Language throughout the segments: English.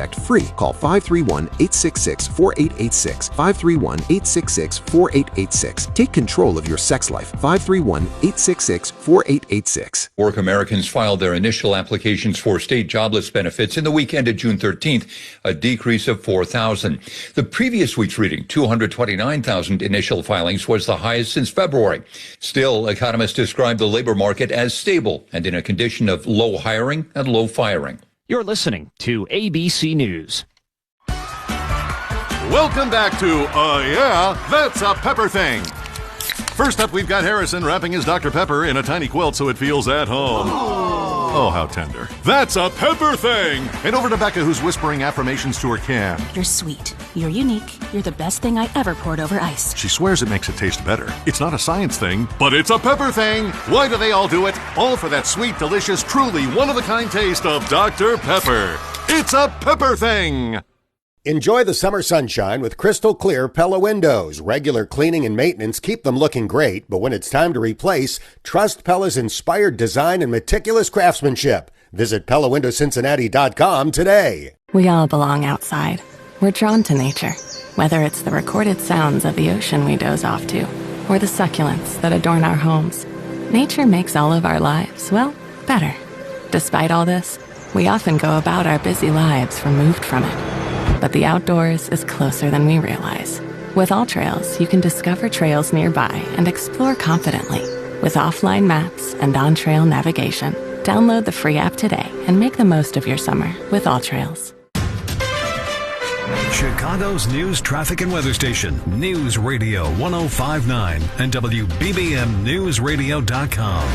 Effect free. Call 531-866-4886. 531-866-4886. Take control of your sex life. 531-866-4886. Work Americans filed their initial applications for state jobless benefits in the week ended June 13th, a decrease of 4,000. The previous week's reading, 229,000 initial filings, was the highest since February. Still, economists describe the labor market as stable and in a condition of low hiring and low firing. You're listening to ABC News. Welcome back to Yeah, That's a Pepper Thing. First up, we've got Harrison wrapping his Dr. Pepper in a tiny quilt so it feels at home. Oh, how tender. That's a Pepper Thing! And over to Becca, who's whispering affirmations to her can. You're sweet. You're unique. You're the best thing I ever poured over ice. She swears it makes it taste better. It's not a science thing, but it's a pepper thing. Why do they all do it? All for that sweet, delicious, truly one-of-a-kind taste of Dr. Pepper. It's a Pepper Thing! Enjoy the summer sunshine with crystal clear Pella windows. Regular cleaning and maintenance keep them looking great, but when it's time to replace, trust Pella's inspired design and meticulous craftsmanship. Visit PellaWindowsCincinnati.com today. We all belong outside. We're drawn to nature, whether it's the recorded sounds of the ocean we doze off to, or the succulents that adorn our homes. Nature makes all of our lives, well, better. Despite all this, we often go about our busy lives removed from it. But the outdoors is closer than we realize. With AllTrails, you can discover trails nearby and explore confidently. With offline maps and on-trail navigation, download the free app today and make the most of your summer with AllTrails. Chicago's news, traffic, and weather station, News Radio 105.9 and WBBM NewsRadio.com.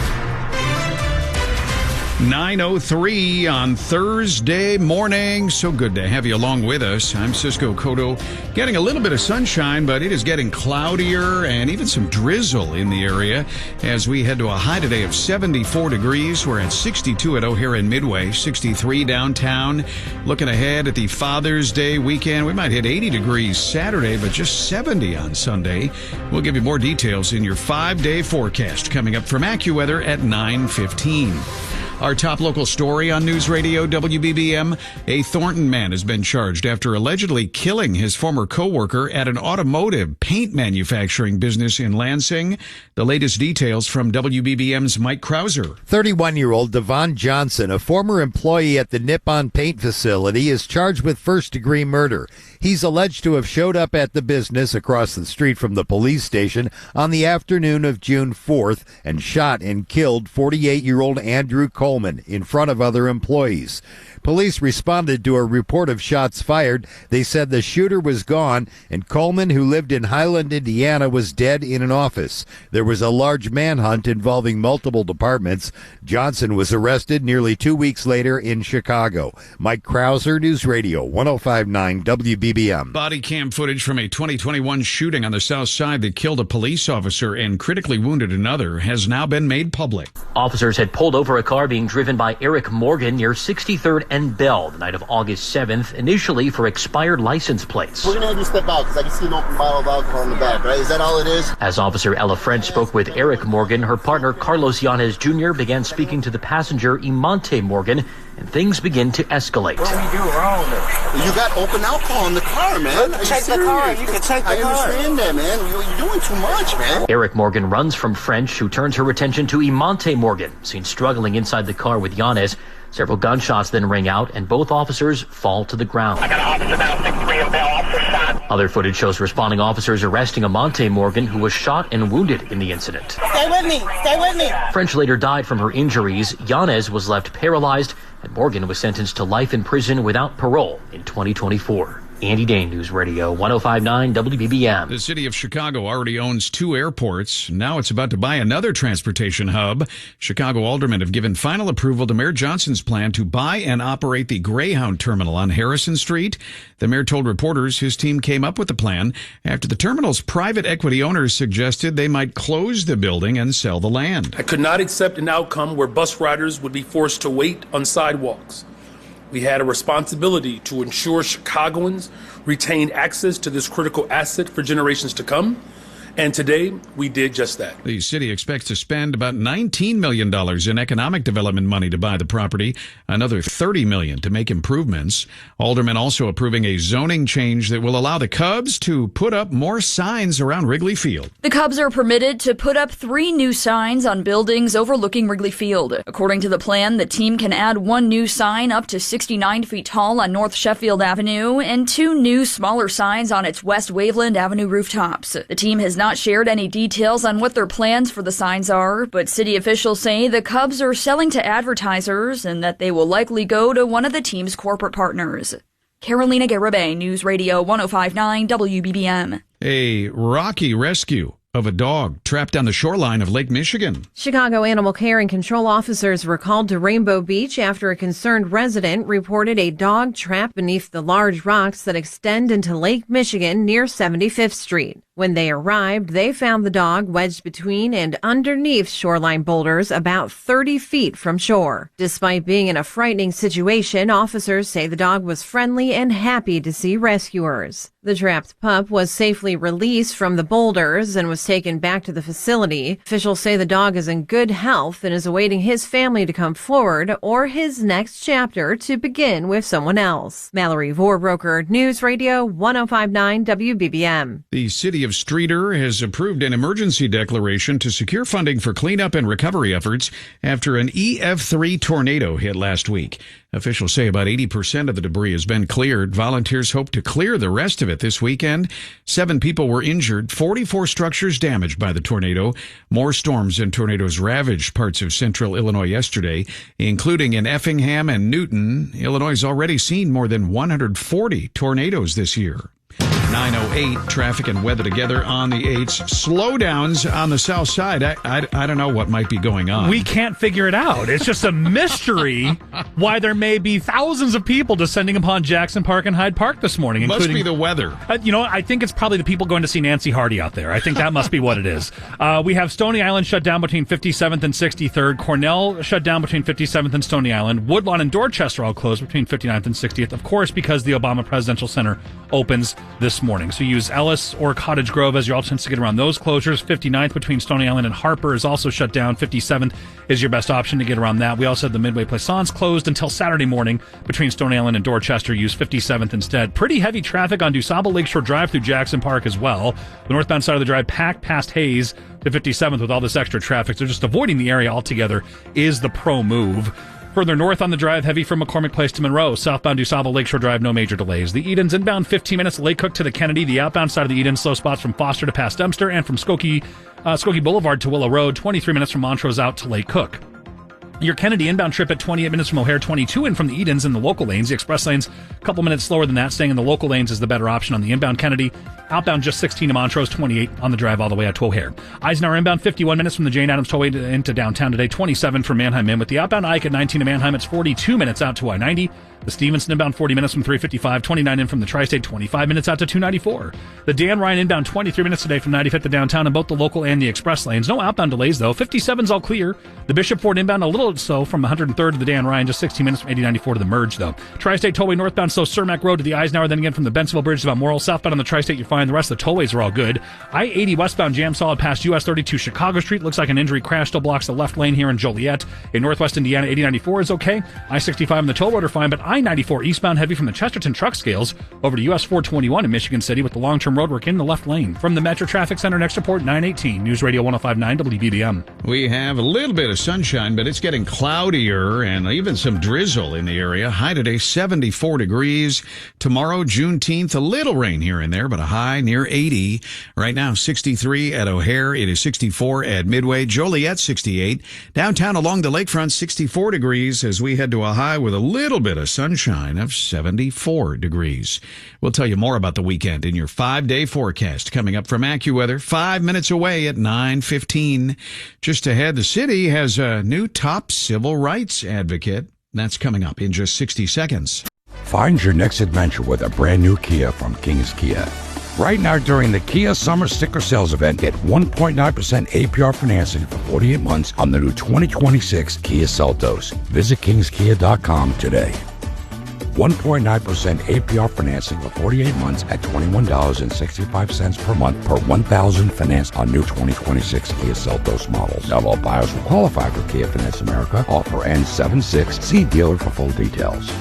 9:03 on Thursday morning. So good to have you along with us. I'm Cisco Cotto. Getting a little bit of sunshine, but it is getting cloudier and even some drizzle in the area as we head to a high today of 74 degrees. We're at 62 at O'Hare and Midway, 63 downtown. Looking ahead at the Father's Day weekend, we might hit 80 degrees Saturday, but just 70 on Sunday. We'll give you more details in your 5-day forecast coming up from AccuWeather at 9:15. Our top local story on News Radio WBBM, a Thornton man has been charged after allegedly killing his former co-worker at an automotive paint manufacturing business in Lansing. The latest details from WBBM's Mike Krauser. 31-year-old Devon Johnson, a former employee at the Nippon Paint facility, is charged with first-degree murder. He's alleged to have showed up at the business across the street from the police station on the afternoon of June 4th and shot and killed 48-year-old Andrew Coleman in front of other employees. Police responded to a report of shots fired. They said the shooter was gone and Coleman, who lived in Highland, Indiana, was dead in an office. There was a large manhunt involving multiple departments. Johnson was arrested nearly 2 weeks later in Chicago. Mike Krauser, News Radio 105.9 WBBM. Body cam footage from a 2021 shooting on the South Side that killed a police officer and critically wounded another has now been made public. Officers had pulled over a car being driven by Eric Morgan near 63rd and Bell the night of August 7th, initially for expired license plates. We're going to have you step out because I can see an open bottle of alcohol in the back, right? Is that all it is? As Officer Ella French spoke with Eric Morgan, her partner Carlos Yanez Jr. began speaking to the passenger Imonte Morgan, and things begin to escalate. What do we do wrong? You got open alcohol in the car, man. Check the car. You can check the car. I understand that, man. You're doing too much, man. Eric Morgan runs from French, who turns her attention to Imonte Morgan, seen struggling inside the car with Yanez. Several gunshots then ring out, and both officers fall to the ground. I got an officer down 63 and Bell, officer shot. Other footage shows responding officers arresting Imonte Morgan, who was shot and wounded in the incident. Stay with me. Stay with me. French later died from her injuries. Yanez was left paralyzed, and Morgan was sentenced to life in prison without parole in 2024. Andy Dane, News Radio 105.9 WBBM. The city of Chicago already owns 2 airports. Now it's about to buy another transportation hub. Chicago aldermen have given final approval to Mayor Johnson's plan to buy and operate the Greyhound terminal on Harrison Street. The mayor told reporters his team came up with the plan after the terminal's private equity owners suggested they might close the building and sell the land. I could not accept an outcome where bus riders would be forced to wait on sidewalks. We had a responsibility to ensure Chicagoans retain access to this critical asset for generations to come, And today, we did just that. The city expects to spend about $19 million in economic development money to buy the property, another $30 million to make improvements. Aldermen also approving a zoning change that will allow the Cubs to put up more signs around Wrigley Field. The Cubs are permitted to put up 3 new signs on buildings overlooking Wrigley Field. According to the plan, the team can add 1 new sign up to 69 feet tall on North Sheffield Avenue and 2 new smaller signs on its West Waveland Avenue rooftops. The team has not shared any details on what their plans for the signs are, but city officials say the Cubs are selling to advertisers and that they will likely go to one of the team's corporate partners. Carolina Garibay, News Radio 105.9 WBBM. A rocky rescue of a dog trapped on the shoreline of Lake Michigan. Chicago Animal Care and Control officers were called to Rainbow Beach after a concerned resident reported a dog trapped beneath the large rocks that extend into Lake Michigan near 75th Street. When they arrived, they found the dog wedged between and underneath shoreline boulders about 30 feet from shore. Despite being in a frightening situation, officers say the dog was friendly and happy to see rescuers. The trapped pup was safely released from the boulders and was taken back to the facility. Officials say the dog is in good health and is awaiting his family to come forward or his next chapter to begin with someone else. Mallory Vorbroker, News Radio 105.9 WBBM. The city of Streeter has approved an emergency declaration to secure funding for cleanup and recovery efforts after an EF3 tornado hit last week. Officials say about 80% of the debris has been cleared. Volunteers hope to clear the rest of it this weekend. 7 people were injured, 44 structures damaged by the tornado. More storms and tornadoes ravaged parts of central Illinois yesterday, including in Effingham and Newton. Illinois has already seen more than 140 tornadoes this year. 9:08, traffic and weather together on the 8s. Slowdowns on the south side. I don't know what might be going on. We can't figure it out. It's just a mystery why there may be thousands of people descending upon Jackson Park and Hyde Park this morning. Must be the weather. I think it's probably the people going to see Nancy Hardy out there. I think that must be what it is. We have Stony Island shut down between 57th and 63rd. Cornell shut down between 57th and Stony Island. Woodlawn and Dorchester all closed between 59th and 60th, of course, because the Obama Presidential Center opens this morning. So use Ellis or Cottage Grove as your alternates to get around those closures. 59th between Stony Island and Harper is also shut down. 57th is your best option to get around that. We also had the Midway Plaisance closed until Saturday morning between Stony Island and Dorchester. Use 57th instead. Pretty heavy traffic on DuSable Lakeshore Drive through Jackson Park as well. The northbound side of the drive packed past Hayes to 57th with all this extra traffic. So just avoiding the area altogether is the pro move. Further north on the drive, heavy from McCormick Place to Monroe. Southbound DuSable Lakeshore Drive, no major delays. The Edens inbound 15 minutes, Lake Cook to the Kennedy. The outbound side of the Edens, slow spots from Foster to past Dempster and from Skokie Boulevard to Willow Road. 23 minutes from Montrose out to Lake Cook. Your Kennedy inbound trip at 28 minutes from O'Hare, 22 in from the Edens in the local lanes. The express lanes, a couple minutes slower than that. Staying in the local lanes is the better option on the inbound Kennedy. Outbound just 16 to Montrose, 28 on the drive all the way out to O'Hare. Eisenhower inbound 51 minutes from the Jane Addams Tollway into downtown today, 27 from Manheim in. With the outbound Ike at 19 to Manheim, it's 42 minutes out to I-90. The Stevenson inbound 40 minutes from 355, 29 in from the Tri-State, 25 minutes out to 294. The Dan Ryan inbound 23 minutes today from 95th to downtown in both the local and the express lanes. No outbound delays though. 57's all clear. The Bishop Ford inbound a little so from 103rd to the Dan Ryan, just 16 minutes from 8094 to the merge though. Tri-State Tollway northbound so Cermak Road to the Eisenhower, then again from the Bensonville Bridge to Balmoral. Southbound on the Tri-State, you're fine. The rest of the tollways are all good. I-80 westbound jam solid past US 32 Chicago Street. Looks like an injury crash still blocks the left lane here in Joliet. In northwest Indiana, 8094 is okay. I-65 and the toll road are fine, but I-94 eastbound heavy from the Chesterton truck scales over to US 421 in Michigan City with the long-term roadwork in the left lane. From the Metro Traffic Center next report, 918 News Radio 105.9 WBBM. We have a little bit of sunshine, but it's getting cloudier and even some drizzle in the area. High today, 74 degrees. Tomorrow, Juneteenth, a little rain here and there, but a high near 80. Right now, 63 at O'Hare. It is 64 at Midway. Joliet, 68. Downtown along the lakefront, 64 degrees as we head to a high with a little bit of sunshine of 74 degrees. We'll tell you more about the weekend in your 5-day forecast coming up from AccuWeather 5 minutes away at 9:15. Just ahead, the city has a new top civil rights advocate. That's coming up in just 60 seconds. Find your next adventure with a brand new Kia from Kings Kia. Right now during the Kia Summer Sticker Sales Event, get 1.9% APR financing for 48 months on the new 2026 Kia Seltos. Visit kingskia.com today. 1.9% APR financing for 48 months at $21.65 per month per 1,000 financed on new 2026 Kia Seltos models. Not all buyers will qualify for Kia Finance America. Offer ends 7/6. See dealer for full details.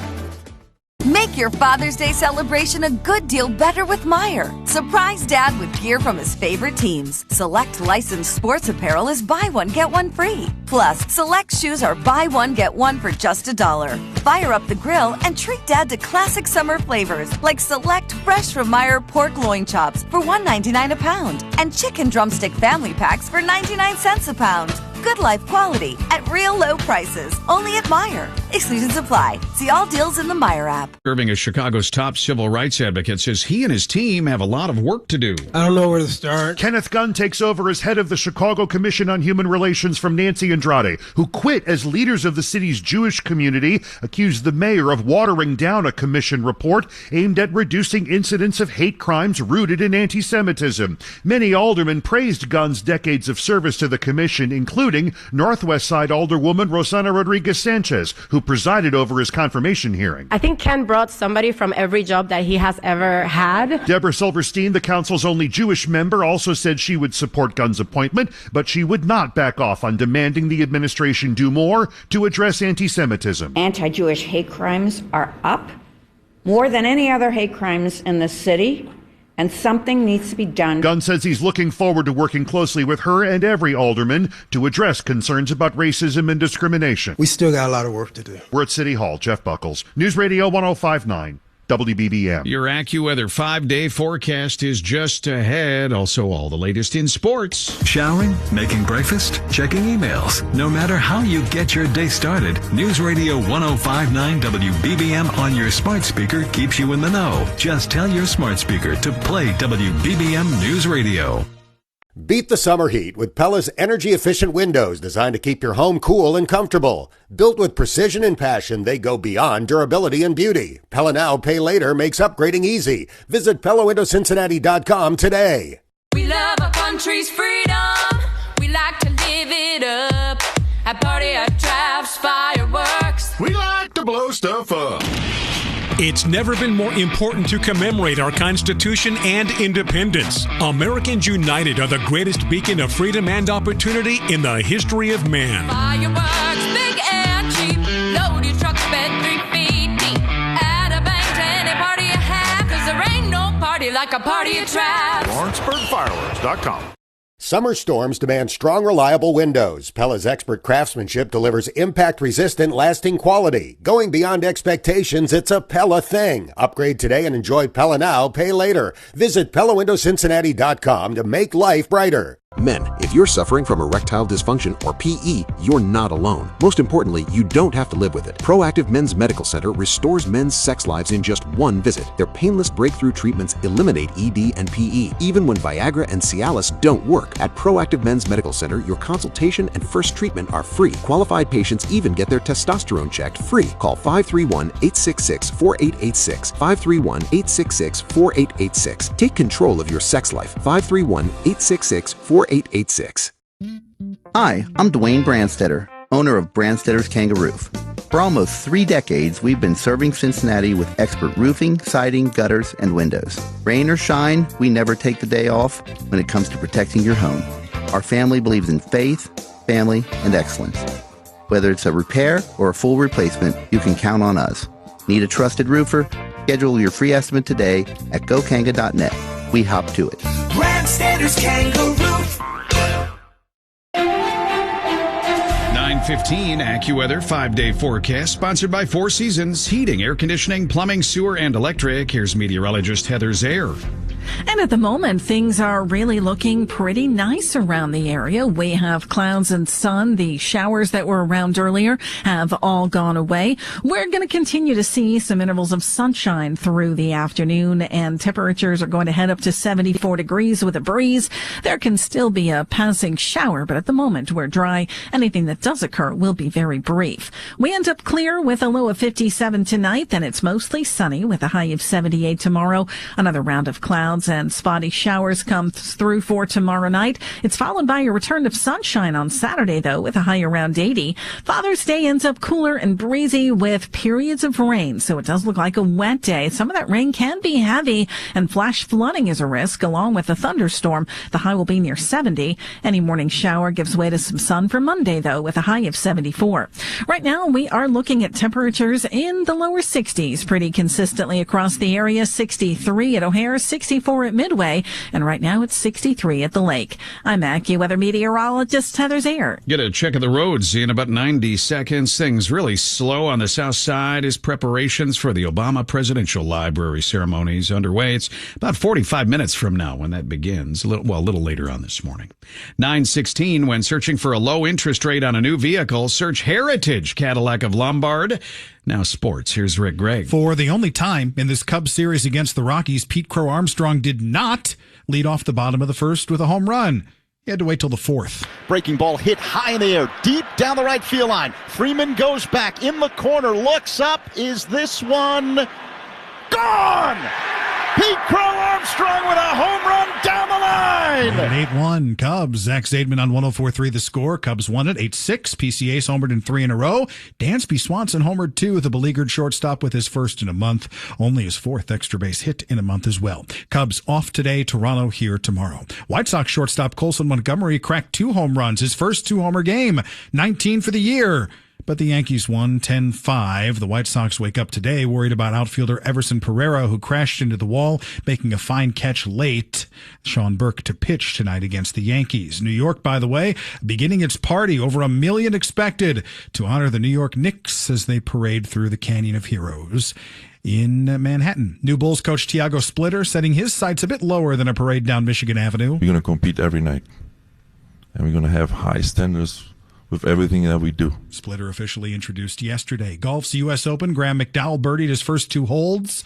Make your Father's Day celebration a good deal better with Meijer. Surprise Dad with gear from his favorite teams. Select licensed sports apparel is buy one, get one free. Plus, select shoes are buy one, get one for just $1. Fire up the grill and treat Dad to classic summer flavors like select fresh from Meijer pork loin chops for $1.99 a pound and chicken drumstick family packs for 99 cents a pound. Good life quality at real low prices. Only at Meijer. Exclusions apply. See all deals in the Meijer app. Serving as Chicago's top civil rights advocate, says he and his team have a lot of work to do. I don't know where to start. Kenneth Gunn takes over as head of the Chicago Commission on Human Relations from Nancy Andrade, who quit as leaders of the city's Jewish community, accused the mayor of watering down a commission report aimed at reducing incidents of hate crimes rooted in anti-Semitism. Many aldermen praised Gunn's decades of service to the commission, including Northwest Side Alderwoman Rosanna Rodriguez Sanchez, who presided over his confirmation hearing. I think Ken brought somebody from every job that he has ever had. Deborah Silverstein, the council's only Jewish member, also said she would support Gunn's appointment, but she would not back off on demanding the administration do more to address anti-Semitism. Anti-Jewish hate crimes are up more than any other hate crimes in the city, and something needs to be done. Gunn says he's looking forward to working closely with her and every alderman to address concerns about racism and discrimination. We still got a lot of work to do. We're at City Hall. Jeff Buckles, News Radio 105.9. WBBM. Your AccuWeather 5-day forecast is just ahead. Also, all the latest in sports. Showering, making breakfast, checking emails. No matter how you get your day started, News Radio 105.9 WBBM on your smart speaker keeps you in the know. Just tell your smart speaker to play WBBM News Radio. Beat the summer heat with Pella's energy-efficient windows designed to keep your home cool and comfortable. Built with precision and passion, they go beyond durability and beauty. Pella Now, Pay Later makes upgrading easy. Visit PellaWindowsCincinnati.com today. We love our country's freedom. We like to live it up. At party, at drafts, fireworks. We like to blow stuff up. It's never been more important to commemorate our Constitution and independence. Americans United are the greatest beacon of freedom and opportunity in the history of man. Fireworks, big and cheap. Load your truck bed 3 feet deep. Add a bang to any party you have, 'cause there ain't no party like a party at Traps. LawrenceburgFireworks.com. Summer storms demand strong, reliable windows. Pella's expert craftsmanship delivers impact-resistant, lasting quality. Going beyond expectations, it's a Pella thing. Upgrade today and enjoy Pella Now, Pay Later. Visit PellaWindowsCincinnati.com to make life brighter. Men, if you're suffering from erectile dysfunction or PE, you're not alone. Most importantly, you don't have to live with it. Proactive Men's Medical Center restores men's sex lives in just one visit. Their painless breakthrough treatments eliminate ED and PE, even when Viagra and Cialis don't work. At Proactive Men's Medical Center, your consultation and first treatment are free. Qualified patients even get their testosterone checked free. Call 531-866-4886. 531-866-4886. Take control of your sex life. 531-866-4886. Hi, I'm Dwayne Branstetter, owner of Branstetter's Kangaroo. For almost 3 decades, we've been serving Cincinnati with expert roofing, siding, gutters, and windows. Rain or shine, we never take the day off when it comes to protecting your home. Our family believes in faith, family, and excellence. Whether it's a repair or a full replacement, you can count on us. Need a trusted roofer? Schedule your free estimate today at gokanga.net. We hop to it. Brandstetter's Kangaroo. 9:15 AccuWeather 5-day forecast, sponsored by Four Seasons Heating, Air Conditioning, Plumbing, Sewer, and Electric. Here's meteorologist Heather Zaire. And at the moment, things are really looking pretty nice around the area. We have clouds and sun. The showers that were around earlier have all gone away. We're going to continue to see some intervals of sunshine through the afternoon, and temperatures are going to head up to 74 degrees with a breeze. There can still be a passing shower, but at the moment we're dry. Anything that does occur will be very brief. We end up clear with a low of 57 tonight. Then it's mostly sunny with a high of 78 tomorrow. Another round of clouds clouds and spotty showers come through for tomorrow night. It's followed by a return of sunshine on Saturday, though, with a high around 80. Father's Day ends up cooler and breezy with periods of rain, so it does look like a wet day. Some of that rain can be heavy, and flash flooding is a risk, along with a thunderstorm. The high will be near 70. Any morning shower gives way to some sun for Monday, though, with a high of 74. Right now, we are looking at temperatures in the lower 60s pretty consistently across the area. 63 at O'Hare, 64 at Midway, and right now it's 63 at the lake. I'm AccuWeather meteorologist Heather Zayer. Get a check of the roads in about 90 seconds. Things really slow on the south side as preparations for the Obama Presidential Library ceremonies underway. It's about 45 minutes from now when that begins. A little later on this morning. 9:16, when searching for a low interest rate on a new vehicle, search Heritage Cadillac of Lombard. Now sports. Here's Rick Gregg. For the only time in this Cubs series against the Rockies, Pete Crow Armstrong did not lead off the bottom of the first with a home run. He had to wait till the fourth. Breaking ball hit high in the air, deep down the right field line. Freeman goes back in the corner, looks up. Is this one gone? Pete Crow Armstrong with a home run down the line. At 8-1, Cubs. Zach Zaidman on 104.3 The Score. Cubs won it 8-6. PCA's homered in 3 in a row. Dansby Swanson homered 2, the beleaguered shortstop with his first in a month. Only his 4th extra base hit in a month as well. Cubs off today, Toronto here tomorrow. White Sox shortstop Colson Montgomery cracked 2 home runs, his first 2-homer game, 19 for the year. But the Yankees won 10-5. The White Sox wake up today worried about outfielder Everson Pereira, who crashed into the wall, making a fine catch late. Sean Burke to pitch tonight against the Yankees. New York, by the way, beginning its party, over 1 million expected to honor the New York Knicks as they parade through the Canyon of Heroes in Manhattan. New Bulls coach Tiago Splitter setting his sights a bit lower than a parade down Michigan Avenue. We're going to compete every night, and we're going to have high standards with everything that we do. Splitter officially introduced yesterday. Golf's U.S. Open, Graham McDowell birdied his first 2 holes.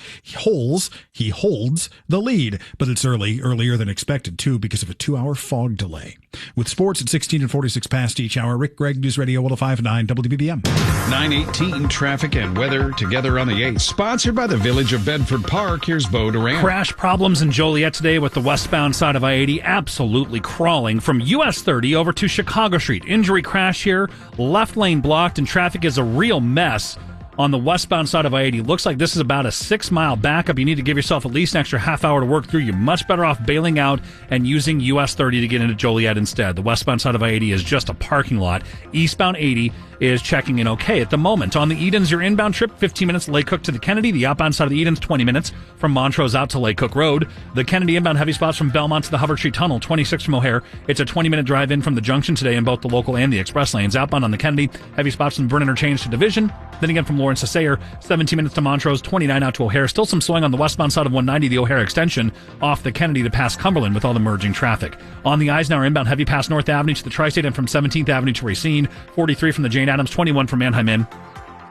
He holds the lead, but it's earlier than expected, too, because of a 2-hour fog delay. With sports at 16 and 46 past each hour, Rick Gregg, News Radio 105.9 WBBM. 9:18, traffic and weather together on the 8th. Sponsored by the Village of Bedford Park. Here's Bo Duran. Crash problems in Joliet today with the westbound side of I-80 absolutely crawling from US 30 over to Chicago Street. Injury crash here, left lane blocked, and traffic is a real mess on the westbound side of I-80. Looks like this is about a 6-mile backup. You need to give yourself at least an extra half hour to work through. You're much better off bailing out and using US 30 to get into Joliet instead. The westbound side of I-80 is just a parking lot. Eastbound 80 is checking in okay at the moment. On the Edens, your inbound trip, 15 minutes Lake Cook to the Kennedy. The outbound side of the Edens, 20 minutes from Montrose out to Lake Cook Road. The Kennedy inbound heavy spots from Belmont to the Hubbard Street Tunnel, 26 from O'Hare. It's a 20-minute drive in from the junction today in both the local and the express lanes. Outbound on the Kennedy, heavy spots from Burn Interchange to Division. Then again from Lawrence to Sayre, 17 minutes to Montrose, 29 out to O'Hare. Still some slowing on the westbound side of 190, the O'Hare extension, off the Kennedy to past Cumberland with all the merging traffic. On the Eisenhower inbound heavy past North Avenue to the Tri-State and from 17th Avenue to Racine, 43 from the Jane Addams, 21 from Manheim in.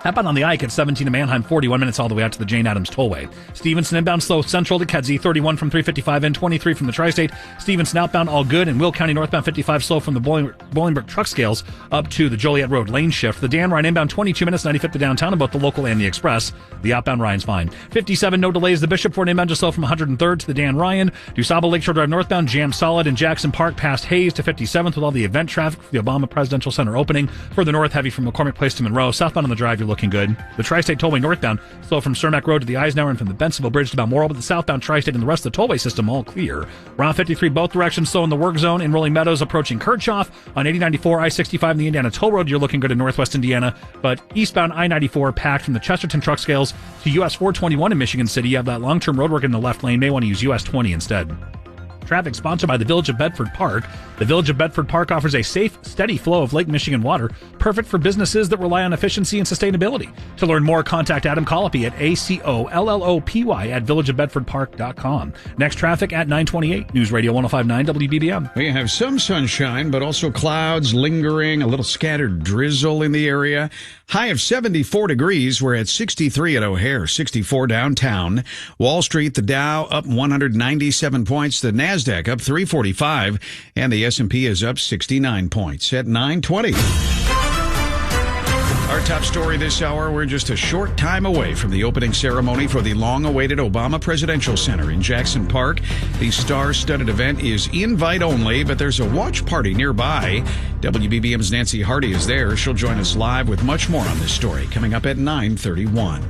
Outbound on the Ike at 17 to Manheim, 41 minutes all the way out to the Jane Addams Tollway. Stevenson inbound slow central to Kedzie, 31 from 355 in, 23 from the Tri-State. Stevenson outbound all good, and Will County northbound 55 slow from the Bolingbrook truck scales up to the Joliet Road lane shift. The Dan Ryan inbound 22 minutes, 95th to downtown in both the local and the express. The outbound Ryan's fine. 57, no delays. The Bishop Ford inbound just slow from 103rd to the Dan Ryan. DuSable Lakeshore Drive northbound jammed solid in Jackson Park past Hayes to 57th with all the event traffic for the Obama Presidential Center opening. Further north, heavy from McCormick Place to Monroe. Southbound on the drive, you're looking good. The Tri-State Tollway northbound, slow from Cermak Road to the Eisenhower and from the Bensonville Bridge to Balmoral, but the southbound Tri-State and the rest of the tollway system all clear. Route 53 both directions slow in the work zone in Rolling Meadows approaching Kirchhoff. On 8094, I-65 and the Indiana Toll Road, you're looking good in northwest Indiana, but eastbound I-94 packed from the Chesterton truck scales to US 421 in Michigan City. You have that long-term roadwork in the left lane. May want to use US 20 instead. Traffic sponsored by the Village of Bedford Park. The Village of Bedford Park offers a safe, steady flow of Lake Michigan water, perfect for businesses that rely on efficiency and sustainability. To learn more, contact Adam Colopy at ACOLLOPY at villageofbedfordpark.com. Next traffic at 9:28. News Radio 105.9 WBBM. We have some sunshine, but also clouds lingering, a little scattered drizzle in the area. High of 74 degrees. We're at 63 at O'Hare, 64 downtown. Wall Street, the Dow up 197 points. The NASDAQ up 345, and the S&P is up 69 points at 9:20. Our top story this hour, we're just a short time away from the opening ceremony for the long-awaited Obama Presidential Center in Jackson Park. The star-studded event is invite only, but there's a watch party nearby. WBBM's Nancy Hardy is there. She'll join us live with much more on this story coming up at 9:31.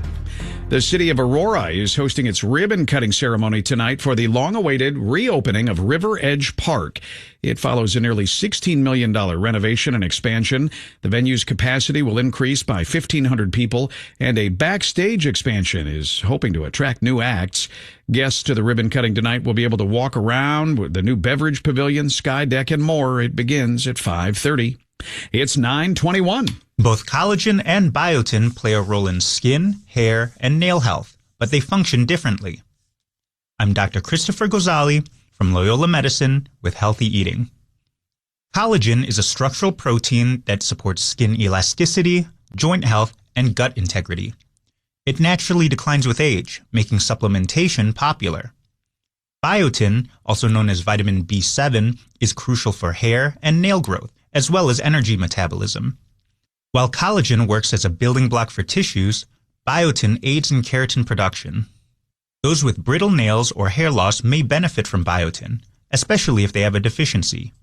The city of Aurora is hosting its ribbon-cutting ceremony tonight for the long-awaited reopening of River Edge Park. It follows a nearly $16 million renovation and expansion. The venue's capacity will increase by 1,500 people, and a backstage expansion is hoping to attract new acts. Guests to the ribbon cutting tonight will be able to walk around with the new beverage pavilion, sky deck, and more. It begins at 5:30. It's 9:21. Both collagen and biotin play a role in skin, hair, and nail health, but they function differently. I'm Dr. Christopher Gozali from Loyola Medicine with Healthy Eating. Collagen is a structural protein that supports skin elasticity, joint health, and gut integrity. It naturally declines with age, making supplementation popular. Biotin, also known as vitamin B7, is crucial for hair and nail growth, as well as energy metabolism. While collagen works as a building block for tissues, biotin aids in keratin production. Those with brittle nails or hair loss may benefit from biotin, especially if they have a deficiency.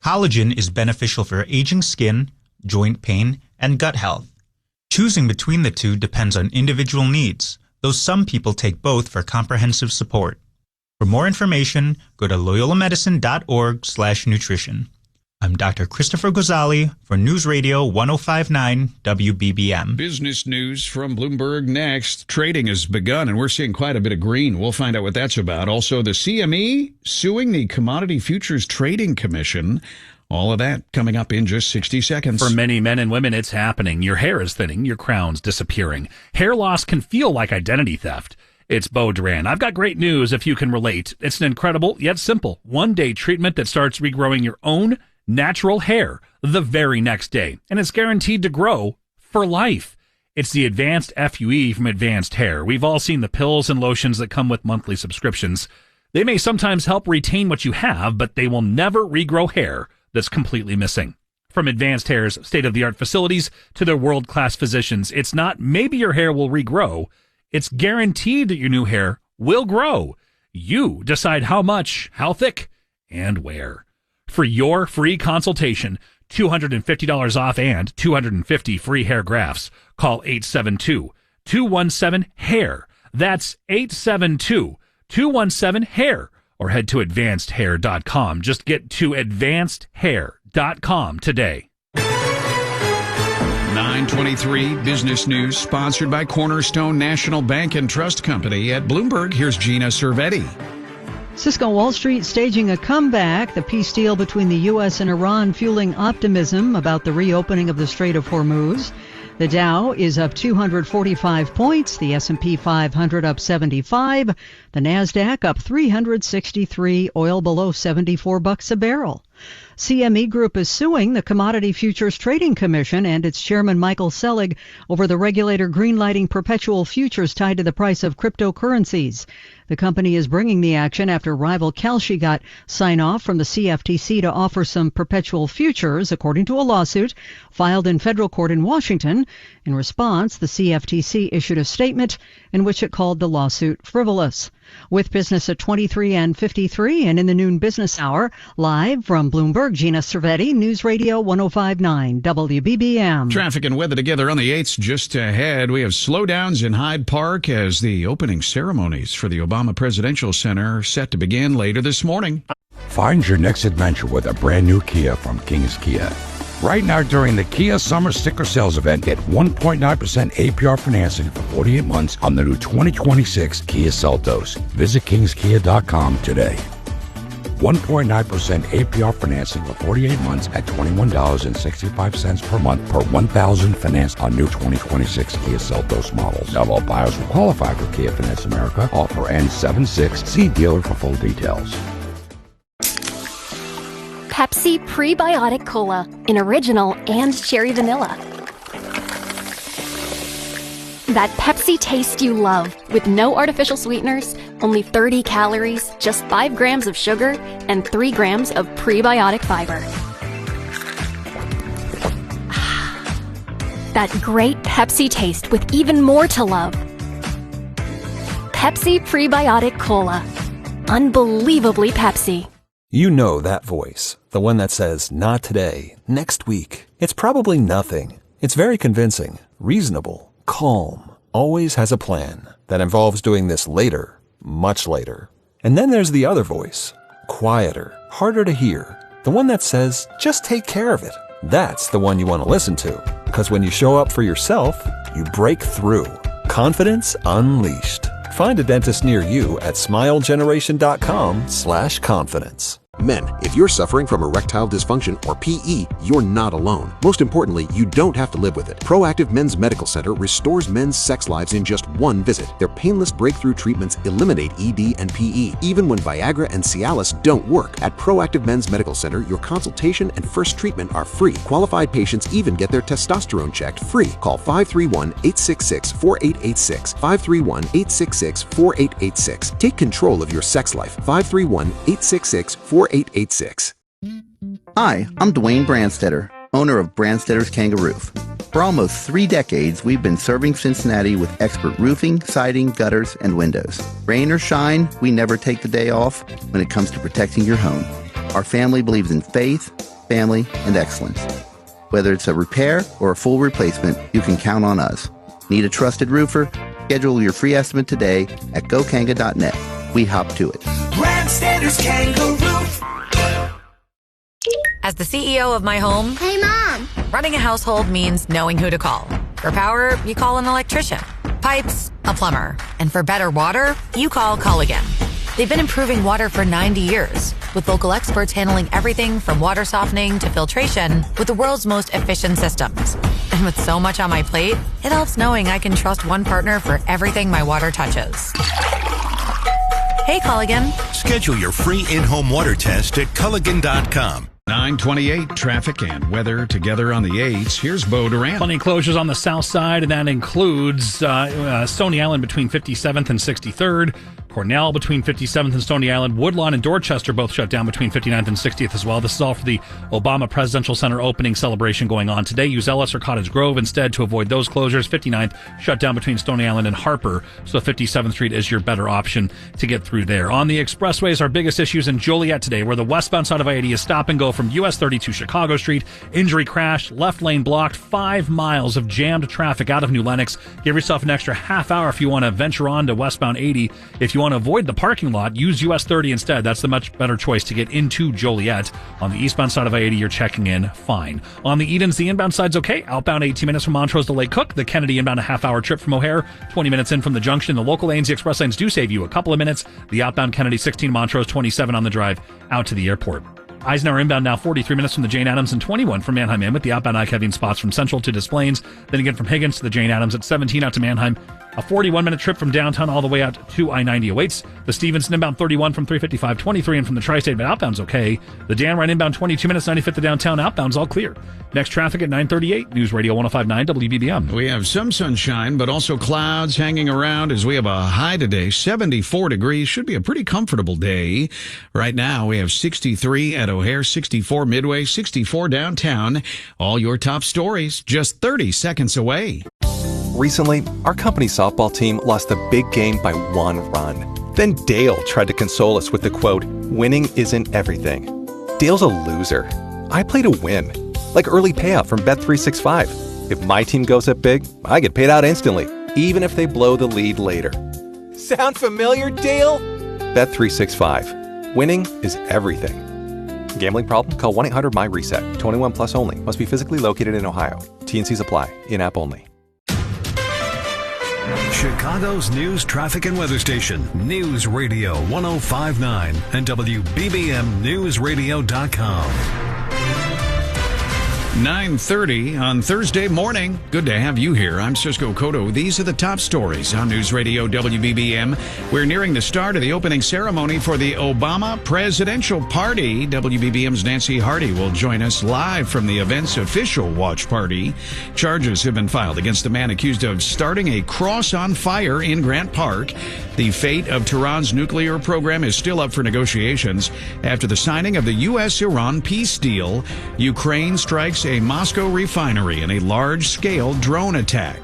Collagen is beneficial for aging skin, joint pain, and gut health. Choosing between the two depends on individual needs, though some people take both for comprehensive support. For more information, go to loyolamedicine.org/nutrition. I'm Dr. Christopher Gozali for News Radio 105.9 WBBM. Business news from Bloomberg next. Trading has begun, and we're seeing quite a bit of green. We'll find out what that's about. Also, the CME suing the Commodity Futures Trading Commission. All of that coming up in just 60 seconds. For many men and women, it's happening. Your hair is thinning, your crown's disappearing. Hair loss can feel like identity theft. It's Bo Duran. I've got great news if you can relate. It's an incredible yet simple one-day treatment that starts regrowing your own natural hair the very next day, and it's guaranteed to grow for life. It's the Advanced FUE from Advanced Hair. We've all seen the pills and lotions that come with monthly subscriptions. They may sometimes help retain what you have, but they will never regrow hair that's completely missing. From Advanced Hair's state-of-the-art facilities to their world-class physicians, it's not maybe your hair will regrow. It's guaranteed that your new hair will grow. You decide how much, how thick, and where. For your free consultation, $250 off and 250 free hair grafts. Call 872-217-HAIR. That's 872-217-HAIR. Or head to advancedhair.com. Just get to advancedhair.com today. 9:23 business news sponsored by Cornerstone National Bank and Trust Company. At Bloomberg, here's Gina Cervetti. Cisco Wall Street staging a comeback. The peace deal between the U.S. and Iran fueling optimism about the reopening of the Strait of Hormuz. The Dow is up 245 points. The S&P 500 up 75. The Nasdaq up 363. Oil below $74 a barrel. CME Group is suing the Commodity Futures Trading Commission and its chairman Michael Selig over the regulator greenlighting perpetual futures tied to the price of cryptocurrencies. The company is bringing the action after rival Kalshi got sign-off from the CFTC to offer some perpetual futures, according to a lawsuit filed in federal court in Washington. In response, the CFTC issued a statement in which it called the lawsuit frivolous. With business at 23 and 53 and in the noon business hour, live from Bloomberg, Gina Cervetti, News Radio 105.9 WBBM. Traffic and weather together on the 8th just ahead. We have slowdowns in Hyde Park as the opening ceremonies for the Obama Presidential Center are set to begin later this morning. Find your next adventure with a brand new Kia from King's Kia. Right now during the Kia Summer Sticker Sales Event, get 1.9% APR financing for 48 months on the new 2026 Kia Seltos. Visit kingskia.com today. 1.9% APR financing for 48 months at $21.65 per month per $1,000 financed on new 2026 Kia Seltos models. Not all buyers will qualify for Kia Finance America. Offer ends 7/6. See dealer for full details. Pepsi Prebiotic Cola in original and cherry vanilla. That Pepsi taste you love with no artificial sweeteners, only 30 calories, just 5 grams of sugar, and 3 grams of prebiotic fiber. That great Pepsi taste with even more to love. Pepsi Prebiotic Cola. Unbelievably Pepsi. You know that voice, the one that says, not today, next week. It's probably nothing. It's very convincing, reasonable, calm, always has a plan that involves doing this later, much later. And then there's the other voice, quieter, harder to hear, the one that says, just take care of it. That's the one you want to listen to, because when you show up for yourself, you break through. Confidence unleashed. Find a dentist near you at smilegeneration.com/confidence. Men, if you're suffering from erectile dysfunction or PE, you're not alone. Most importantly, you don't have to live with it. Proactive Men's Medical Center restores men's sex lives in just one visit. Their painless breakthrough treatments eliminate ED and PE, even when Viagra and Cialis don't work. At Proactive Men's Medical Center, your consultation and first treatment are free. Qualified patients even get their testosterone checked free. Call 531-866-4886. 531-866-4886. Take control of your sex life. 531-866-4886. Hi, I'm Dwayne Brandstetter, owner of Brandstedter's Kangaroo. For almost 3 decades, we've been serving Cincinnati with expert roofing, siding, gutters, and windows. Rain or shine, we never take the day off when it comes to protecting your home. Our family believes in faith, family, and excellence. Whether it's a repair or a full replacement, you can count on us. Need a trusted roofer? Schedule your free estimate today at gokanga.net. We hop to it. Brandstedter's Kangaroo. As the CEO of my home, hey, Mom, running a household means knowing who to call. For power, you call an electrician. Pipes, a plumber. And for better water, you call Culligan. They've been improving water for 90 years, with local experts handling everything from water softening to filtration with the world's most efficient systems. And with so much on my plate, it helps knowing I can trust one partner for everything my water touches. Hey, Culligan. Schedule your free in-home water test at Culligan.com. 9:28 traffic and weather together on the 8s. Here's Bo Duran. Plenty of closures on the south side, and that includes Stony Island between 57th and 63rd. Cornell between 57th and Stony Island. Woodlawn and Dorchester both shut down between 59th and 60th as well. This is all for the Obama Presidential Center opening celebration going on today. Use Ellis or Cottage Grove instead to avoid those closures. 59th shut down between Stony Island and Harper, so 57th Street is your better option to get through there. On the expressways, our biggest issues in Joliet today, where the westbound side of I-80 is stop and go from US 30 to Chicago Street. Injury crash, left lane blocked, 5 miles of jammed traffic out of New Lenox. Give yourself an extra half hour if you want to venture on to westbound 80. If you want to avoid the parking lot, use US 30 instead. That's the much better choice to get into Joliet. On the eastbound side of I-80, you're checking in fine. On the Edens, the inbound side's okay. Outbound 18 minutes from Montrose to Lake Cook. The Kennedy inbound a half-hour trip from O'Hare, 20 minutes in from the junction. The local lanes, the express lanes do save you a couple of minutes. The outbound Kennedy 16 Montrose, 27 on the drive out to the airport. Eisenhower inbound now 43 minutes from the Jane Addams and 21 from Manheim in, with the outbound eye-heavy spots from Central to Des Plaines. Then again from Higgins to the Jane Addams at 17 out to Manheim. A 41-minute trip from downtown all the way out to I-90 awaits. The Stevenson inbound 31 from 355, 23 in from the Tri-State, but outbound's okay. The Dan Ryan inbound 22 minutes, 95th to downtown, outbound's all clear. Next traffic at 9:38, News Radio 105.9 WBBM. We have some sunshine, but also clouds hanging around as we have a high today, 74 degrees. Should be a pretty comfortable day. Right now, we have 63 at O'Hare, 64 Midway, 64 downtown. All your top stories just 30 seconds away. Recently, our company's softball team lost a big game by 1 run. Then Dale tried to console us with the quote, "Winning isn't everything." Dale's a loser. I play to win, like early payout from Bet365. If my team goes up big, I get paid out instantly, even if they blow the lead later. Sound familiar, Dale? Bet365. Winning is everything. Gambling problem? Call 1-800-MY-RESET. 21 plus only. Must be physically located in Ohio. T&Cs apply. In-app only. Chicago's news, traffic, and weather station. News Radio 105.9 and WBBMNewsRadio.com. 9:30 on Thursday morning. Good to have you here. I'm Cisco Cotto. These are the top stories on News Radio WBBM. We're nearing the start of the opening ceremony for the Obama Presidential Party. WBBM's Nancy Hardy will join us live from the event's official watch party. Charges have been filed against the man accused of starting a cross on fire in Grant Park. The fate of Tehran's nuclear program is still up for negotiations after the signing of the U.S.-Iran peace deal. Ukraine strikes a Moscow refinery in a large-scale drone attack.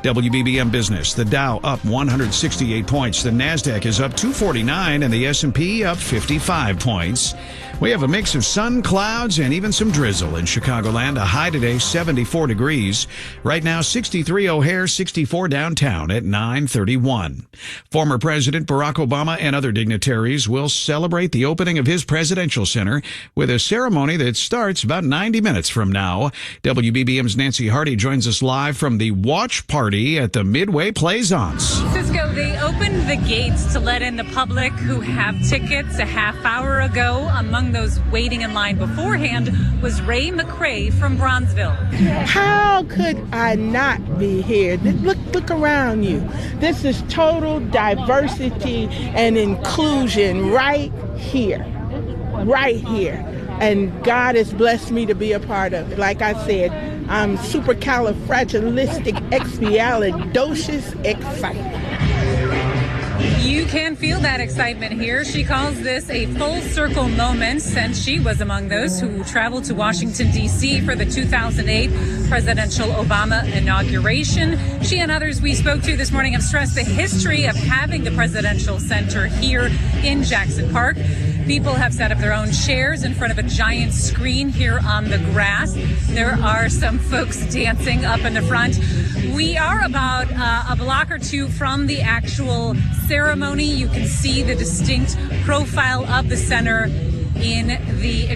WBBM Business, the Dow up 168 points, the Nasdaq is up 249, and the S&P up 55 points. We have a mix of sun, clouds, and even some drizzle in Chicagoland. A high today, 74 degrees. Right now, 63 O'Hare, 64 downtown at 9:31. Former President Barack Obama and other dignitaries will celebrate the opening of his presidential center with a ceremony that starts about 90 minutes from now. WBBM's Nancy Hardy joins us live from the watch party at the Midway Plaisance. Cisco, they opened the gates to let in the public who have tickets a half hour ago. Among those waiting in line beforehand was Ray McCrae from Bronzeville. How could I not be here? Look around you. This is total diversity and inclusion right here. Right here. And God has blessed me to be a part of it. Like I said, I'm supercalifragilisticexpialidocious excited. You can feel that excitement here. She calls this a full circle moment since she was among those who traveled to Washington, D.C. for the 2008 presidential Obama inauguration. She and others we spoke to this morning have stressed the history of having the presidential center here in Jackson Park. People have set up their own chairs in front of a giant screen here on the grass. There are some folks dancing up in the front. We are about a block or two from the actual ceremony. You can see the distinct profile of the center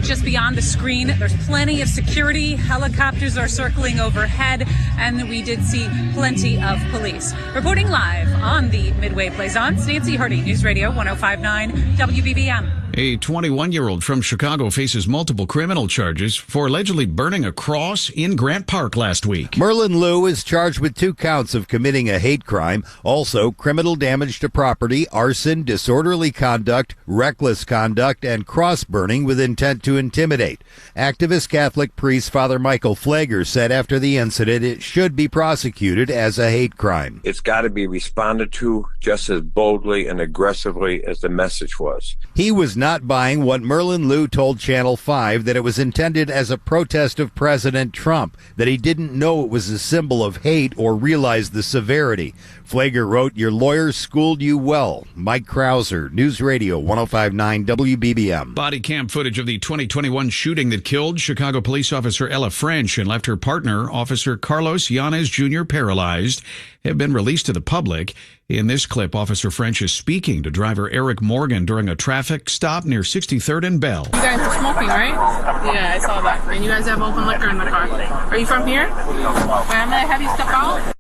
just beyond the screen. There's plenty of security. Helicopters are circling overhead, and we did see plenty of police. Reporting live on the Midway Plaisance, Nancy Hardy, News Radio 105.9 WBBM. A 21-year-old from Chicago faces multiple criminal charges for allegedly burning a cross in Grant Park last week. Merlin Liu is charged with 2 counts of committing a hate crime, also criminal damage to property, arson, disorderly conduct, reckless conduct, and cross burning with intent to intimidate. Activist Catholic priest Father Michael Flager said after the incident it should be prosecuted as a hate crime. It's got to be responded to just as boldly and aggressively as the message was. He was not buying what Merlin Liu told Channel 5, that it was intended as a protest of President Trump, that he didn't know it was a symbol of hate or realize the severity. Flager wrote, "Your lawyers schooled you well." Mike Krauser, News Radio 105.9 WBBM. Body cam footage of the 2021 shooting that killed Chicago police officer Ella French and left her partner, Officer Carlos Yanez Jr., paralyzed, have been released to the public. In this clip, Officer French is speaking to driver Eric Morgan during a traffic stop near 63rd and Bell. You guys are smoking, right? Yeah, I saw that. And you guys have open liquor in the car. Are you from here? I'm going to have you step out.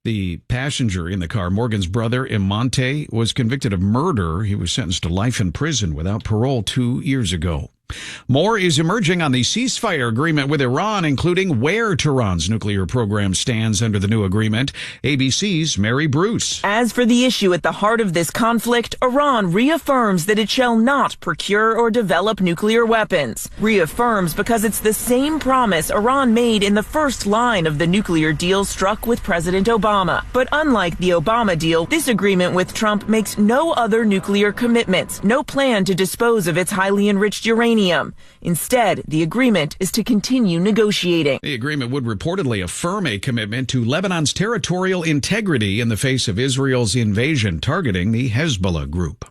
The passenger in the car, Morgan's brother, Imonte, was convicted of murder. He was sentenced to life in prison without parole 2 years ago. More is emerging on the ceasefire agreement with Iran, including where Tehran's nuclear program stands under the new agreement. ABC's Mary Bruce. As for the issue at the heart of this conflict, Iran reaffirms that it shall not procure or develop nuclear weapons. Reaffirms because it's the same promise Iran made in the first line of the nuclear deal struck with President Obama. But unlike the Obama deal, this agreement with Trump makes no other nuclear commitments, no plan to dispose of its highly enriched uranium. Instead, the agreement is to continue negotiating. The agreement would reportedly affirm a commitment to Lebanon's territorial integrity in the face of Israel's invasion targeting the Hezbollah group.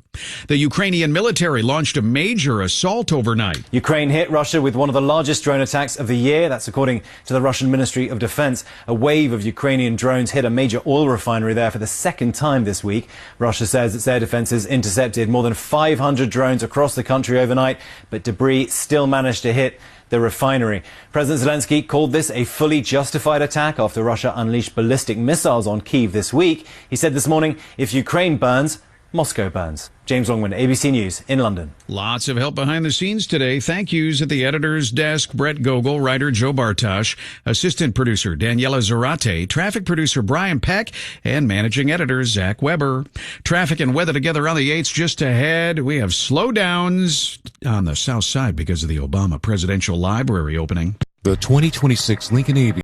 The Ukrainian military launched a major assault overnight. Ukraine hit Russia with one of the largest drone attacks of the year. That's according to the Russian Ministry of Defense. A wave of Ukrainian drones hit a major oil refinery there for the second time this week. Russia says its air defenses intercepted more than 500 drones across the country overnight, but debris still managed to hit the refinery. President Zelensky called this a fully justified attack after Russia unleashed ballistic missiles on Kyiv this week. He said this morning, if Ukraine burns, Moscow burns. James Longman, ABC News in London. Lots of help behind the scenes today. Thank yous at the editor's desk, Brett Gogol, writer Joe Bartosh, assistant producer Daniela Zarate, traffic producer Brian Peck, and managing editor Zach Weber. Traffic and weather together on the 8s just ahead. We have slowdowns on the south side because of the Obama Presidential Library opening. The 2026 Lincoln Aviation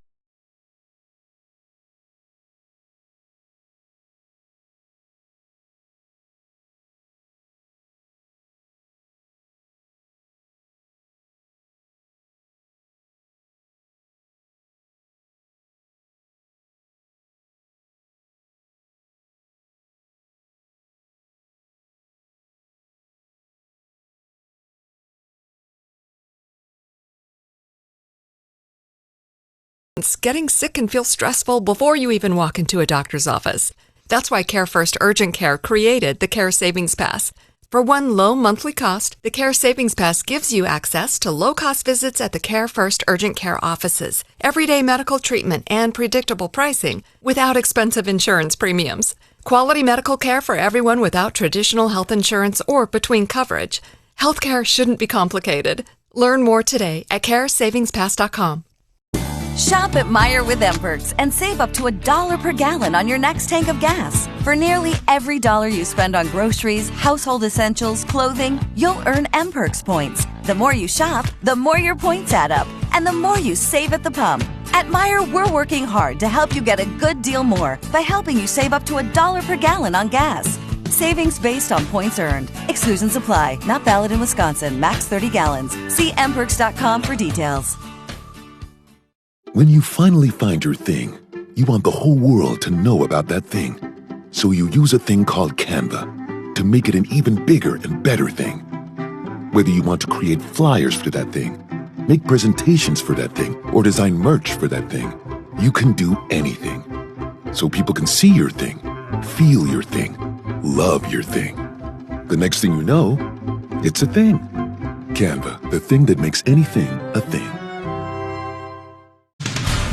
Getting sick can feel stressful before you even walk into a doctor's office. That's why Care First Urgent Care created the Care Savings Pass. For one low monthly cost, the Care Savings Pass gives you access to low-cost visits at the Care First Urgent Care offices, everyday medical treatment, and predictable pricing without expensive insurance premiums. Quality medical care for everyone without traditional health insurance or between coverage. Healthcare shouldn't be complicated. Learn more today at caresavingspass.com. Shop at Meijer with M-Perks and save up to $1 per gallon on your next tank of gas. For nearly every dollar you spend on groceries, household essentials, clothing, you'll earn M-Perks points. The more you shop, the more your points add up, and the more you save at the pump. At Meijer, we're working hard to help you get a good deal more by helping you save up to $1 per gallon on gas. Savings based on points earned. Exclusions apply. Not valid in Wisconsin. Max 30 gallons. See mperks.com for details. When you finally find your thing, you want the whole world to know about that thing. So you use a thing called Canva to make it an even bigger and better thing. Whether you want to create flyers for that thing, make presentations for that thing, or design merch for that thing, you can do anything. So people can see your thing, feel your thing, love your thing. The next thing you know, it's a thing. Canva, the thing that makes anything a thing.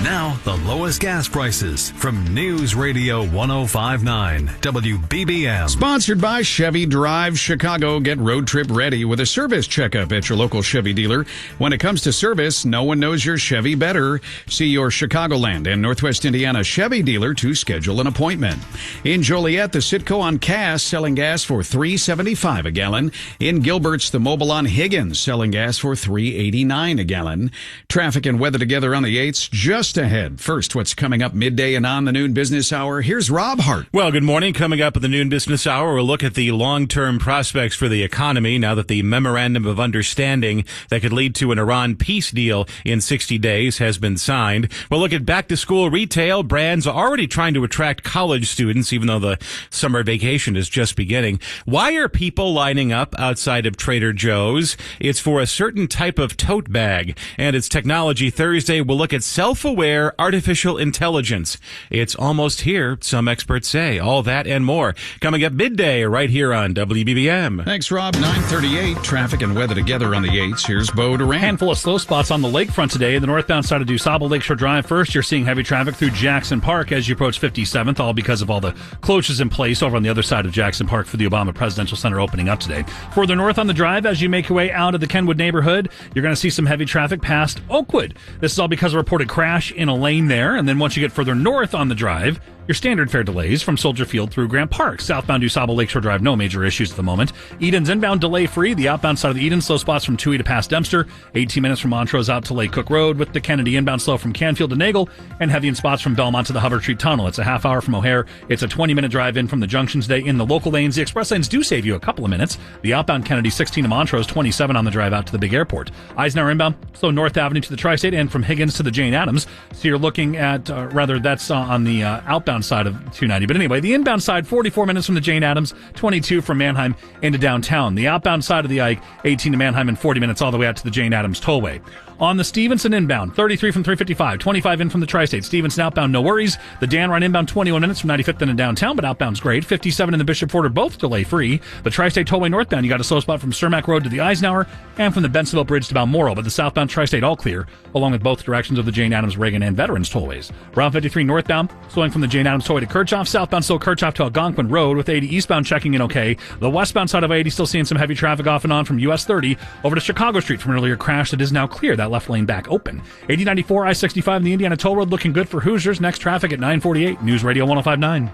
Now, the lowest gas prices from News Radio 1059 WBBM. Sponsored by Chevy Drive Chicago. Get road trip ready with a service checkup at your local Chevy dealer. When it comes to service, no one knows your Chevy better. See your Chicagoland and Northwest Indiana Chevy dealer to schedule an appointment. In Joliet, the Citgo on Cass selling gas for $3.75 a gallon. In Gilbert's, the Mobil on Higgins selling gas for $3.89 a gallon. Traffic and weather together on the 8s just ahead. First, what's coming up midday and on the noon business hour. Here's Rob Hart. Well, good morning. Coming up at the noon business hour, we'll look at the long-term prospects for the economy now that the memorandum of understanding that could lead to an Iran peace deal in 60 days has been signed. We'll look at back-to-school retail. Brands are already trying to attract college students, even though the summer vacation is just beginning. Why are people lining up outside of Trader Joe's? It's for a certain type of tote bag. And it's Technology Thursday. We'll look at self-aware artificial intelligence. It's almost here, some experts say. All that and more coming up midday right here on WBBM. Thanks, Rob. 9:38. Traffic and weather together on the 8s. Here's Bo Durant. Handful of slow spots on the lakefront today. The northbound side of DuSable Lakeshore Drive. First, you're seeing heavy traffic through Jackson Park as you approach 57th, all because of all the closures in place over on the other side of Jackson Park for the Obama Presidential Center opening up today. Further north on the drive, as you make your way out of the Kenwood neighborhood, you're going to see some heavy traffic past Oakwood. This is all because of a reported crash in a lane there, and then once you get further north on the drive, your standard fare delays from Soldier Field through Grant Park. Southbound DuSable Lakeshore Drive, no major issues at the moment. Eden's inbound delay-free. The outbound side of the Eden, slow spots from Toohey to past Dempster. 18 minutes from Montrose out to Lake Cook Road, with the Kennedy inbound slow from Canfield to Nagle, and heavy in spots from Belmont to the Hubbard Street Tunnel. It's a half hour from O'Hare. It's a 20-minute drive in from the junction today in the local lanes. The express lanes do save you a couple of minutes. The outbound Kennedy 16 to Montrose, 27 on the drive out to the big airport. Eisenhower inbound, slow North Avenue to the Tri-State and from Higgins to the Jane Addams. So you're looking at, that's on the outbound side of 290. But anyway, the inbound side, 44 minutes from the Jane Addams, 22 from Manheim into downtown. The outbound side of the Ike, 18 to Manheim and 40 minutes all the way out to the Jane Addams Tollway. On the Stevenson inbound, 33 from 355, 25 in from the Tri-State. Stevenson outbound, no worries. The Dan Ryan inbound, 21 minutes from 95th into downtown, but outbound's great. 57 in the Bishop Ford are both delay-free. The Tri-State Tollway northbound, you got a slow spot from Cermak Road to the Eisenhower and from the Bensonville Bridge to Balmoral, but the southbound Tri-State all clear, along with both directions of the Jane Addams, Reagan, and Veterans Tollways. Route 53 northbound, slowing from the Jane Addams Tollway to Kirchhoff. Southbound still Kirchhoff to Algonquin Road, with 80 eastbound checking in okay. The westbound side of 80 still seeing some heavy traffic off and on from US 30 over to Chicago Street from an earlier crash that is now clear. That left lane back open. 8094 I-65 and the Indiana Toll Road looking good for Hoosiers. Next traffic at 9:48. News Radio 1059.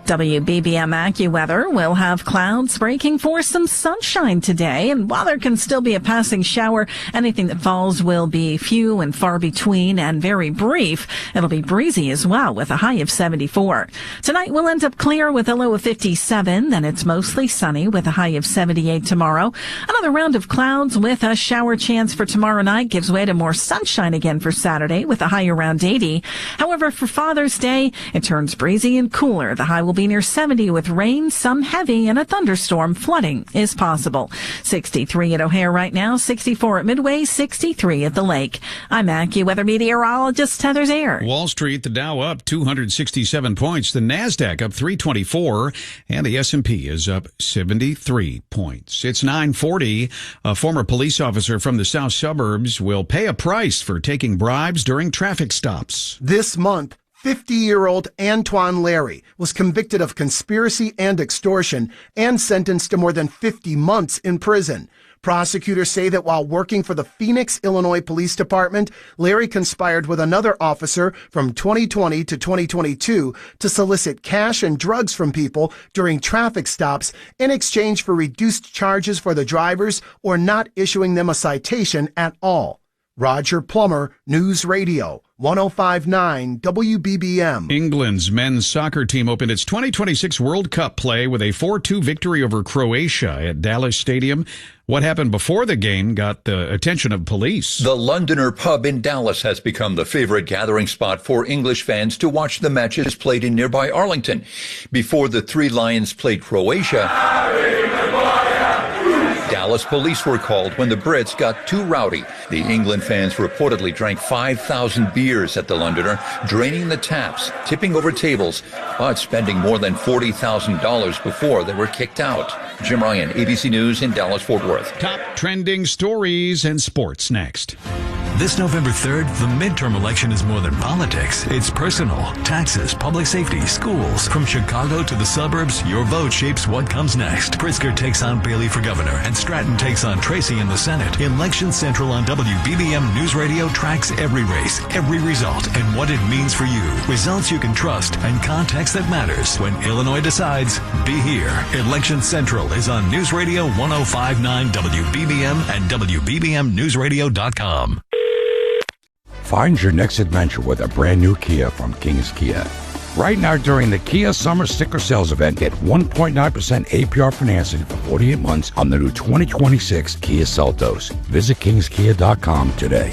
WBBM AccuWeather will have clouds breaking for some sunshine today, and while there can still be a passing shower, anything that falls will be few and far between and very brief. It'll be breezy as well with a high of 74. Tonight we'll end up clear with a low of 57, then it's mostly sunny with a high of 78 tomorrow. Another round of clouds with a shower chance for tomorrow night gives way to more sunshine again for Saturday with a high around 80. However, for Father's Day, it turns breezy and cooler. The high will be near 70 with rain, some heavy, and a thunderstorm. Flooding is possible. 63 at O'Hare right now, 64 at Midway, 63 at the lake. I'm AccuWeather meteorologist Heather Zaire. Wall Street, the Dow up 267 points, the NASDAQ up 324, and the S&P is up 73 points. It's 9:40. A former police officer from the south suburbs will pay a price for taking bribes during traffic stops. This month, 50-year-old Antoine Larry was convicted of conspiracy and extortion and sentenced to more than 50 months in prison. Prosecutors say that while working for the Phoenix, Illinois Police Department, Larry conspired with another officer from 2020 to 2022 to solicit cash and drugs from people during traffic stops in exchange for reduced charges for the drivers or not issuing them a citation at all. Roger Plummer, News Radio, 105.9 WBBM. England's men's soccer team opened its 2026 World Cup play with a 4-2 victory over Croatia at Dallas Stadium. What happened before the game got the attention of police. The Londoner pub in Dallas has become the favorite gathering spot for English fans to watch the matches played in nearby Arlington. Before the Three Lions played Croatia, Dallas police were called when the Brits got too rowdy. The England fans reportedly drank 5,000 beers at the Londoner, draining the taps, tipping over tables, but spending more than $40,000 before they were kicked out. Jim Ryan, ABC News in Dallas-Fort Worth. Top trending stories and sports next. This November 3rd, the midterm election is more than politics. It's personal. Taxes, public safety, schools. From Chicago to the suburbs, your vote shapes what comes next. Pritzker takes on Bailey for governor, and Stratton takes on Tracy in the Senate. Election Central on WBBM News Radio tracks every race, every result, and what it means for you. Results you can trust and context that matters. When Illinois decides, be here. Election Central is on News Radio 105.9 WBBM and WBBMNewsRadio.com. Find your next adventure with a brand new Kia from King's Kia. Right now during the Kia Summer Sticker Sales Event, get 1.9% APR financing for 48 months on the new 2026 Kia Seltos. Visit kingskia.com today.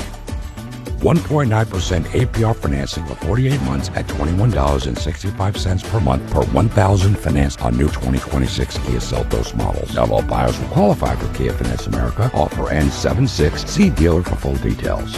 1.9% APR financing for 48 months at $21.65 per month per 1,000 financed on new 2026 Kia Seltos models. Not all buyers will qualify for Kia Finance America. Offer ends 7/6. See dealer for full details.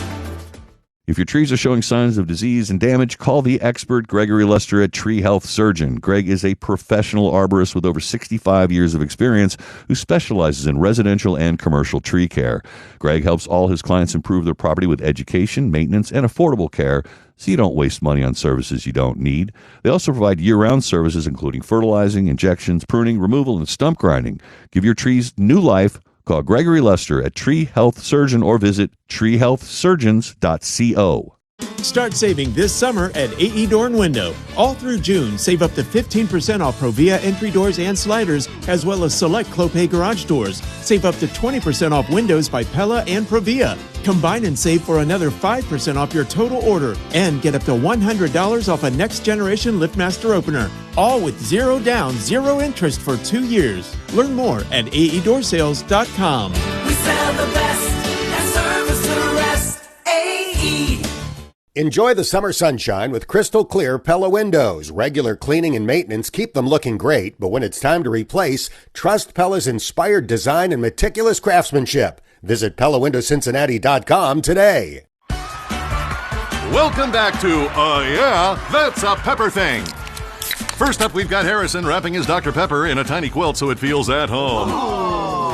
If your trees are showing signs of disease and damage, call the expert Gregory Lester at Tree Health Surgeon. Greg is a professional arborist with over 65 years of experience who specializes in residential and commercial tree care. Greg helps all his clients improve their property with education, maintenance, and affordable care, so you don't waste money on services you don't need. They also provide year-round services including fertilizing, injections, pruning, removal, and stump grinding. Give your trees new life. Call Gregory Lester at Tree Health Surgeon or visit treehealthsurgeons.co. Start saving this summer at AE Door and Window. All through June, save up to 15% off Provia entry doors and sliders, as well as select Clopay garage doors. Save up to 20% off windows by Pella and Provia. Combine and save for another 5% off your total order and get up to $100 off a next-generation LiftMaster opener. All with zero down, zero interest for 2 years. Learn more at aeDoorSales.com. We sell the best and service the rest. AE. Enjoy the summer sunshine with crystal clear Pella windows. Regular cleaning and maintenance keep them looking great, but when it's time to replace, trust Pella's inspired design and meticulous craftsmanship. Visit PellaWindowsCincinnati.com today. Welcome back to Yeah, That's a Pepper Thing. First up, we've got Harrison wrapping his Dr. Pepper in a tiny quilt so it feels at home.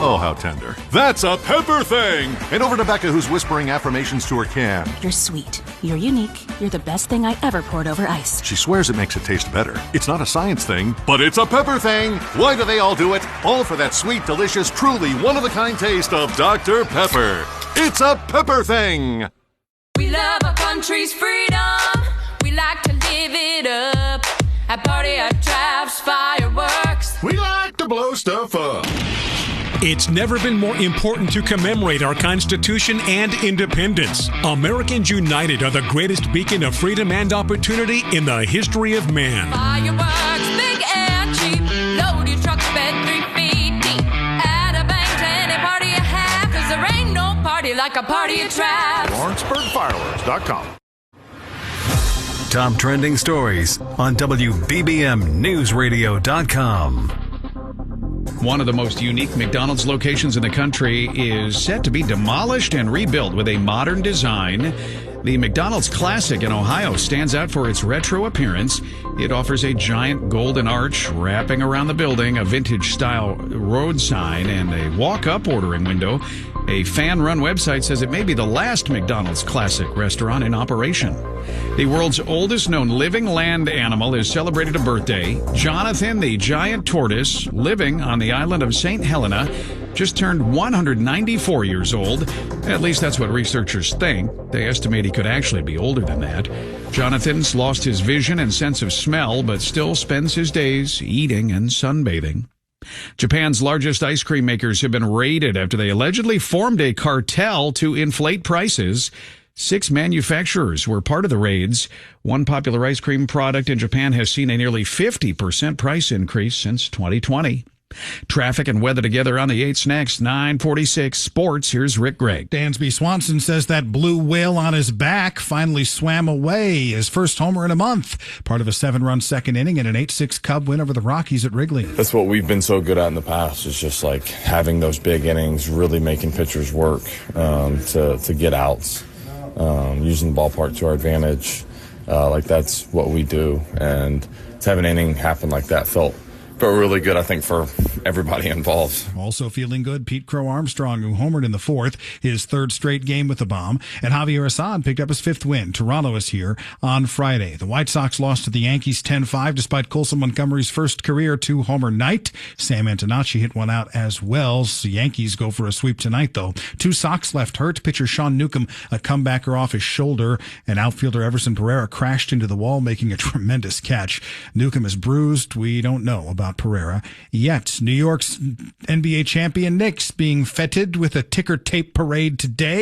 Oh, how tender. That's a Pepper Thing! And over to Becca, who's whispering affirmations to her can. You're sweet. You're unique. You're the best thing I ever poured over ice. She swears it makes it taste better. It's not a science thing, but it's a Pepper Thing! Why do they all do it? All for that sweet, delicious, truly one-of-a-kind taste of Dr. Pepper. It's a Pepper Thing! We love our country's freedom. We like to live it up. At party, at traps, fireworks. We like to blow stuff up. It's never been more important to commemorate our Constitution and independence. Americans United are the greatest beacon of freedom and opportunity in the history of man. Fireworks, big and cheap. Load your truck, bed 3 feet deep. At a bank, any party you have. 'Cause there ain't no party like a party at traps. LawrenceburgFireworks.com. top trending stories on WBBMNewsRadio.com. One of the most unique McDonald's locations in the country is set to be demolished and rebuilt with a modern design. The McDonald's Classic in Ohio stands out for its retro appearance. It offers a giant golden arch wrapping around the building, a vintage-style road sign, and a walk-up ordering window. A fan-run website says it may be the last McDonald's Classic restaurant in operation. The world's oldest known living land animal is celebrated a birthday. Jonathan, the giant tortoise, living on the island of St. Helena, just turned 194 years old. At least that's what researchers think. They estimate he could actually be older than that. Jonathan's lost his vision and sense of smell, but still spends his days eating and sunbathing. Japan's largest ice cream makers have been raided after they allegedly formed a cartel to inflate prices. 6 manufacturers were part of the raids. One popular ice cream product in Japan has seen a nearly 50% price increase since 2020. Traffic and weather together on the 8's next. 9:46 Sports. Here's Rick Gregg. Dansby Swanson says that blue whale on his back finally swam away. His first homer in a month. Part of a 7-run second inning and an 8-6 Cub win over the Rockies at Wrigley. That's what we've been so good at in the past. It's just like having those big innings, really making pitchers work to get outs, using the ballpark to our advantage. Like that's what we do. And to have an inning happen like that felt really good, I think, for everybody involved. Also feeling good, Pete Crow Armstrong, who homered in the 4th, his 3rd straight game with the bomb, and Javier Assad picked up his 5th win. Toronto is here on Friday. The White Sox lost to the Yankees 10-5 despite Colson Montgomery's first career 2-homer night. Sam Antonacci hit one out as well. So Yankees go for a sweep tonight, though. 2 Sox left hurt. Pitcher Sean Newcomb, a comebacker off his shoulder, and outfielder Everson Pereira crashed into the wall, making a tremendous catch. Newcomb is bruised. We don't know about Pereira yet. New York's NBA champion Knicks being feted with a ticker tape parade today.